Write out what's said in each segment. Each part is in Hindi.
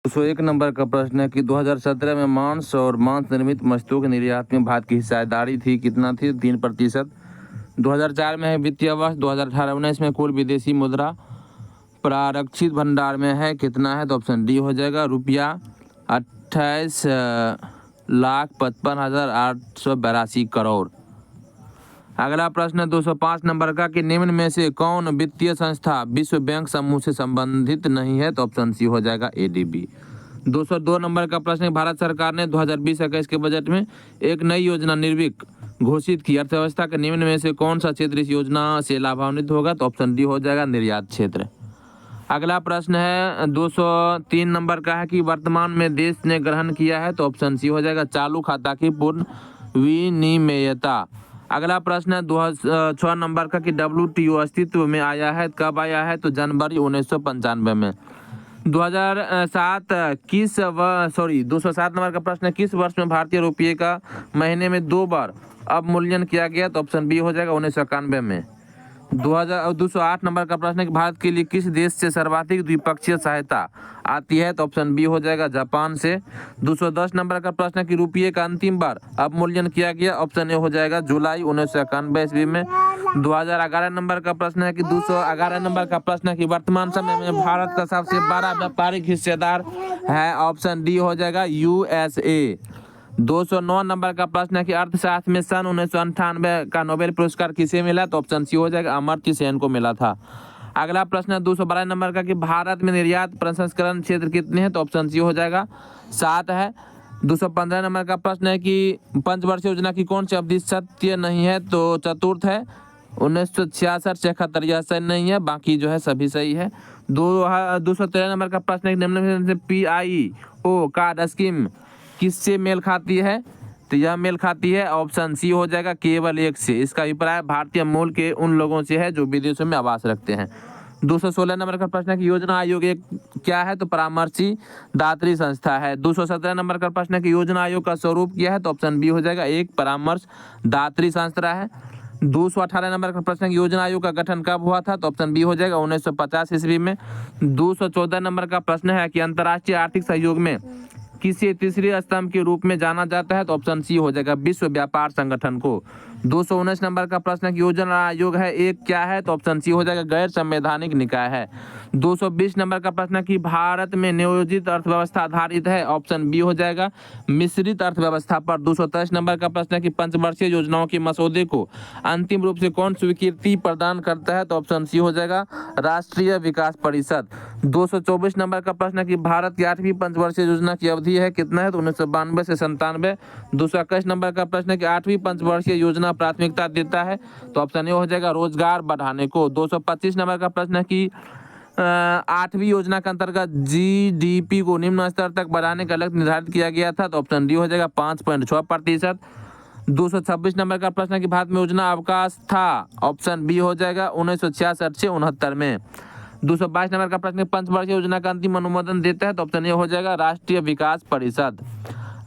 101 नंबर का प्रश्न है कि 2017 में मांस और मांस निर्मित वस्तुओं के निर्यात में भारत की हिस्सेदारी थी, कितना थी? 3%। 2004 में है वित्तीय वर्ष। 2018-19 में कुल विदेशी मुद्रा प्रारक्षित भंडार में है, कितना है? तो ऑप्शन डी हो जाएगा, रुपया 28,55,882 करोड़। अगला प्रश्न 205 नंबर का कि निम्न में से कौन वित्तीय संस्था विश्व बैंक समूह से संबंधित नहीं है? तो ऑप्शन सी हो जाएगा, एडीबी। 202 नंबर का प्रश्न है भारत सरकार ने 2020-21 के बजट में एक नई योजना निर्विक घोषित की। अर्थव्यवस्था के निम्न में से कौन सा क्षेत्र इस योजना से लाभान्वित होगा? तो ऑप्शन डी हो जाएगा, निर्यात क्षेत्र। अगला प्रश्न है 203 नंबर का है कि वर्तमान में देश ने ग्रहण किया है। तो ऑप्शन सी हो जाएगा, चालू खाता की पूर्ण विनिमेयता। अगला प्रश्न है 206 नंबर का कि WTO अस्तित्व में आया है, कब आया है? तो जनवरी 1995 में। 207 नंबर का प्रश्न है किस वर्ष में भारतीय रुपये का महीने में 2 बार अवमूल्यन किया गया? तो ऑप्शन बी हो जाएगा, 1991 में। 208 नंबर का प्रश्न है कि भारत के लिए किस देश से सर्वाधिक द्विपक्षीय सहायता आती है? तो ऑप्शन बी हो जाएगा, जापान से। 210 नंबर का प्रश्न है कि रुपये का अंतिम बार अवमूल्यन किया गया? ऑप्शन ए हो जाएगा, जुलाई 1991 ईस्वी में। 2011 नंबर का प्रश्न है कि 211 नंबर का प्रश्न है कि वर्तमान समय में भारत का सबसे बड़ा व्यापारिक हिस्सेदार है? ऑप्शन डी हो जाएगा, USA। 209 नंबर का प्रश्न है कि अर्थशास्त्र में सन 1998 का नोबेल पुरस्कार किसे मिला? तो ऑप्शन सी हो जाएगा, अमर्त्य सेन को मिला था। अगला प्रश्न है 212 नंबर का कि भारत में निर्यात प्रसंस्करण क्षेत्र कितने हैं? तो ऑप्शन सी हो जाएगा, 7 है। 215 नंबर का प्रश्न है कि पंचवर्षीय योजना की कौन सी अवधि सत्य नहीं है? तो चतुर्थ है, 1966, 76 यह सही नहीं है, बाकी जो है सभी सही है। 213 नंबर का प्रश्न है कि निम्न में से PIO कार्ड स्कीम किससे मेल खाती है? तो यह मेल खाती है, ऑप्शन सी हो जाएगा, केवल एक से। इसका अभिप्राय भारतीय मूल के उन लोगों से है जो विदेशों में आवास रखते हैं। 216 नंबर का प्रश्न है कि योजना आयोग एक क्या है? तो परामर्शी दात्री संस्था है। 217 नंबर का प्रश्न है कि योजना आयोग का स्वरूप क्या है? तो ऑप्शन बी हो जाएगा, एक परामर्श दात्री संस्था है। 218 नंबर का प्रश्न है कि योजना आयोग का गठन कब हुआ था? तो ऑप्शन बी हो जाएगा, 1950 ईस्वी में। 214 नंबर का प्रश्न है कि अंतर्राष्ट्रीय आर्थिक सहयोग में किसी तीसरे स्तंभ के रूप में जाना जाता है? तो ऑप्शन सी हो जाएगा, विश्व व्यापार संगठन को। 219 नंबर का प्रश्न है कि योजना आयोग है एक क्या है? तो ऑप्शन सी हो जाएगा, गैर संवैधानिक निकाय है। 220 नंबर का प्रश्न है कि भारत में नियोजित अर्थव्यवस्था आधारित है? ऑप्शन बी हो जाएगा, मिश्रित अर्थव्यवस्था पर। 223 नंबर का प्रश्न है कि पंचवर्षीय योजनाओं के मसौदे को अंतिम रूप से कौन स्वीकृति प्रदान करता है? तो ऑप्शन सी हो जाएगा, राष्ट्रीय विकास परिषद। 224 नंबर का प्रश्न है कि भारत की 8वीं पंचवर्षीय योजना की अवधि है, कितना है? तो 1992 से 97। 221 नंबर का प्रश्न है कि 8वीं पंचवर्षीय योजना प्राथमिकता देता है? तो ऑप्शन ए हो जाएगा, रोजगार बढ़ाने को। 225 नंबर का प्रश्न है कि 8वीं योजना के अंतर्गत GDP को निम्न स्तर तक बढ़ाने का लक्ष्य निर्धारित किया गया था? तो ऑप्शन डी हो जाएगा, 5.6%। 226 नंबर का प्रश्न है कि भारत में योजना अवकाश था? ऑप्शन बी हो जाएगा, 1966 से 69 में। 222 नंबर का प्रश्न पंचवर्षीय योजना का अंतिम अनुमोदन देता है? तो ऑप्शन ए हो जाएगा, राष्ट्रीय विकास परिषद।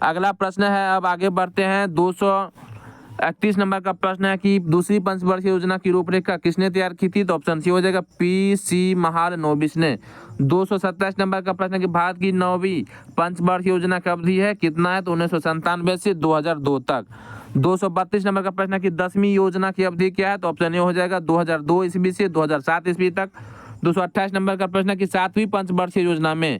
अगला प्रश्न है, अब आगे बढ़ते हैं। 231 नंबर का प्रश्न है कि दूसरी पंचवर्षीय योजना की रूपरेखा किसने तैयार की थी? तो ऑप्शन सी हो जाएगा, PC महालनोबिस ने। 227 नंबर का प्रश्न है कि भारत की 9वीं पंचवर्षीय योजना की अवधि है, कितना है? तो 1997 से 2002 तक। 232 नंबर का प्रश्न है कि 10वीं योजना की अवधि क्या है? तो ऑप्शन ए हो जाएगा, 2002 ईस्वी से 2007 ईस्वी तक। 228 नंबर का प्रश्न है कि 7वीं पंचवर्षीय योजना में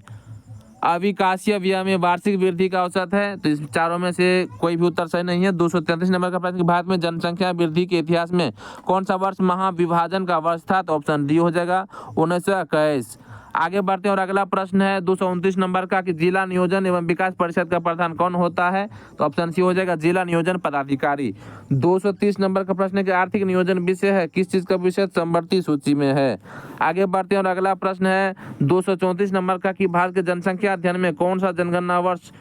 अविकासीय व्यय में वार्षिक वृद्धि का औसत है? तो इस चारों में से कोई भी उत्तर सही नहीं है। 233 नंबर का प्रश्न कि भारत में जनसंख्या वृद्धि के इतिहास में कौन सा वर्ष महाविभाजन का वर्ष था? तो ऑप्शन डी हो जाएगा, 1921। आगे बढ़ते हैं और अगला प्रश्न है 229 नंबर का कि जिला नियोजन एवं विकास परिषद का प्रधान कौन होता है? तो ऑप्शन सी हो जाएगा, जिला नियोजन पदाधिकारी। 230 नंबर का प्रश्न है कि आर्थिक नियोजन विषय है, किस चीज का विषय? समवर्ती सूची में है। आगे बढ़ते हैं और अगला प्रश्न है 234 नंबर का कि भारत के जनसंख्या अध्ययन में कौन सा जनगणना वर्ष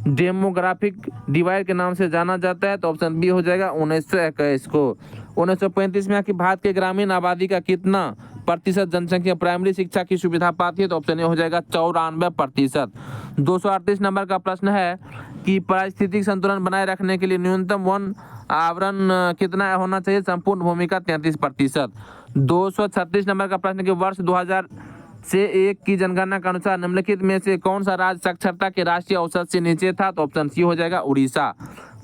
डेमोग्राफिक डिवाइड के नाम से जाना जाता है? तो ऑप्शन बी हो जाएगा, 1921 को। 1935 में कि भारत के ग्रामीण आबादी का कितना प्रतिशत जनसंख्या प्राइमरी शिक्षा की सुविधा पाती है? तो ऑप्शन ए हो जाएगा, 94%। 238 नंबर का प्रश्न है कि पारिस्थितिक संतुलन बनाए रखने के लिए न्यूनतम वन आवरण कितना होना चाहिए? संपूर्ण भूमि का 33%। 236 नंबर का प्रश्न कि वर्ष से 1 की जनगणना के अनुसार निम्नलिखित में से कौन सा राज्य साक्षरता के राष्ट्रीय औसत से नीचे था? तो ऑप्शन सी हो जाएगा उड़ीसा।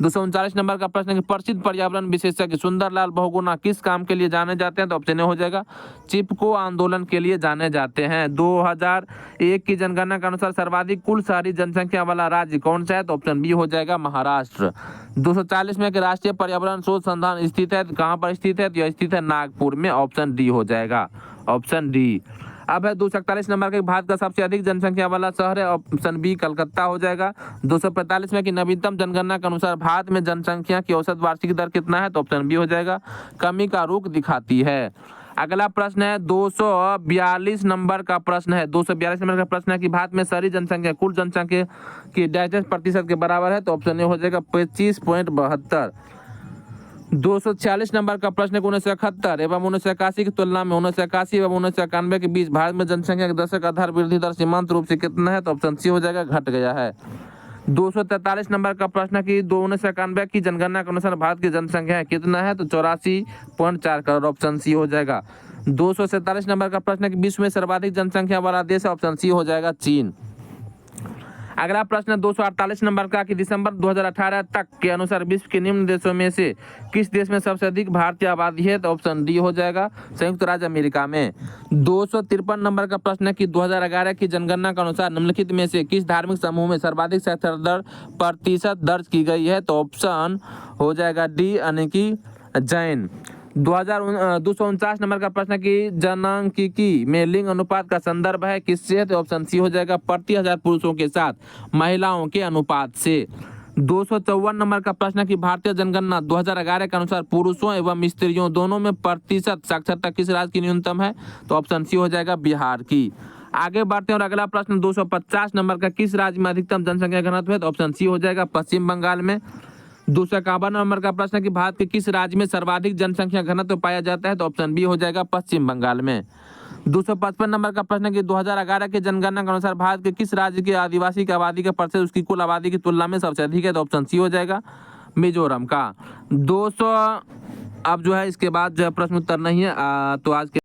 239 नंबर का प्रश्न है कि प्रसिद्ध पर्यावरण विशेषज्ञ सुंदरलाल बहुगुणा किस काम के लिए जाने जाते हैं? तो ऑप्शन ए हो जाएगा चिपको आंदोलन के लिए जाने जाते हैं। 2001 की जनगणना के अनुसार सर्वाधिक कुल शहरी जनसंख्या वाला राज्य कौन सा है? तो ऑप्शन बी हो जाएगा महाराष्ट्र। 240 में कि राष्ट्रीय पर्यावरण शोध संस्थान स्थित है, कहाँ पर स्थित है? तो यह स्थित है नागपुर में। ऑप्शन डी हो जाएगा, ऑप्शन डी। अब है 241 नंबर के भारत का सबसे अधिक जनसंख्या वाला शहर है, ऑप्शन बी कलकत्ता हो जाएगा। 245 में कि नवीनतम जनगणना के अनुसार भारत में जनसंख्या की औसत वार्षिक दर कितना है? तो ऑप्शन बी हो जाएगा कमी का रुख दिखाती है। अगला प्रश्न है 242 नंबर का प्रश्न है। 242 नंबर का प्रश्न है कि भारत में शहरी जनसंख्या कुल जनसंख्या की 10% के बराबर है? तो ऑप्शन ए हो जाएगा 25.72। 246 नंबर का प्रश्न है 1971 एवं 1981 की तुलना में 1981 एवं 1991 के बीच भारत में जनसंख्या के दशक आधार वृद्धि दर सीमांत रूप से कितना है? तो ऑप्शन सी हो जाएगा घट गया है। 243 नंबर का प्रश्न है कि 1991 की जनगणना के अनुसार भारत की जनसंख्या है कितना है? तो 84.4 करोड़। ऑप्शन सी हो जाएगा। 247 नंबर का प्रश्न है कि विश्व में सर्वाधिक जनसंख्या वाला देश है? ऑप्शन सी हो जाएगा चीन। अगला प्रश्न 248 नंबर का कि दिसंबर 2018 तक के अनुसार विश्व के निम्न देशों में से किस देश में सबसे अधिक भारतीय आबादी है? तो ऑप्शन डी हो जाएगा संयुक्त राज्य अमेरिका में। 253 नंबर का प्रश्न है कि 2011 की जनगणना के अनुसार निम्नलिखित में से किस धार्मिक समूह में सर्वाधिक साक्षरता दर प्रतिशत दर्ज की गई है? तो ऑप्शन हो जाएगा डी यानी कि जैन। 249 नंबर का प्रश्न है कि जनसांख्यिकी में लिंग अनुपात का संदर्भ है किससे है? तो ऑप्शन सी हो जाएगा प्रति 1000 पुरुषों के साथ महिलाओं के अनुपात से। 254 नंबर का प्रश्न है कि भारतीय जनगणना 2011 के अनुसार पुरुषों एवं स्त्रियों दोनों में प्रतिशत साक्षरता किस राज्य की न्यूनतम है? तो ऑप्शन सी हो जाएगा बिहार की। आगे बढ़ते हैं और अगला प्रश्न 250 नंबर का किस राज्य में अधिकतम जनसंख्या घनत्व है? तो ऑप्शन सी हो जाएगा पश्चिम बंगाल में। 251 नंबर का प्रश्न है कि भारत के किस राज्य में सर्वाधिक जनसंख्या घनत्व पाया जाता है? तो ऑप्शन बी हो जाएगा पश्चिम बंगाल में। 255 नंबर का प्रश्न है कि 2011 के जनगणना के अनुसार भारत के किस राज्य के आदिवासी की आबादी का प्रतिशत उसकी कुल आबादी की तुलना में सबसे अधिक है? तो ऑप्शन सी हो जाएगा मिजोरम का। 200 अब जो है इसके बाद जो है प्रश्न उत्तर नहीं है तो आज के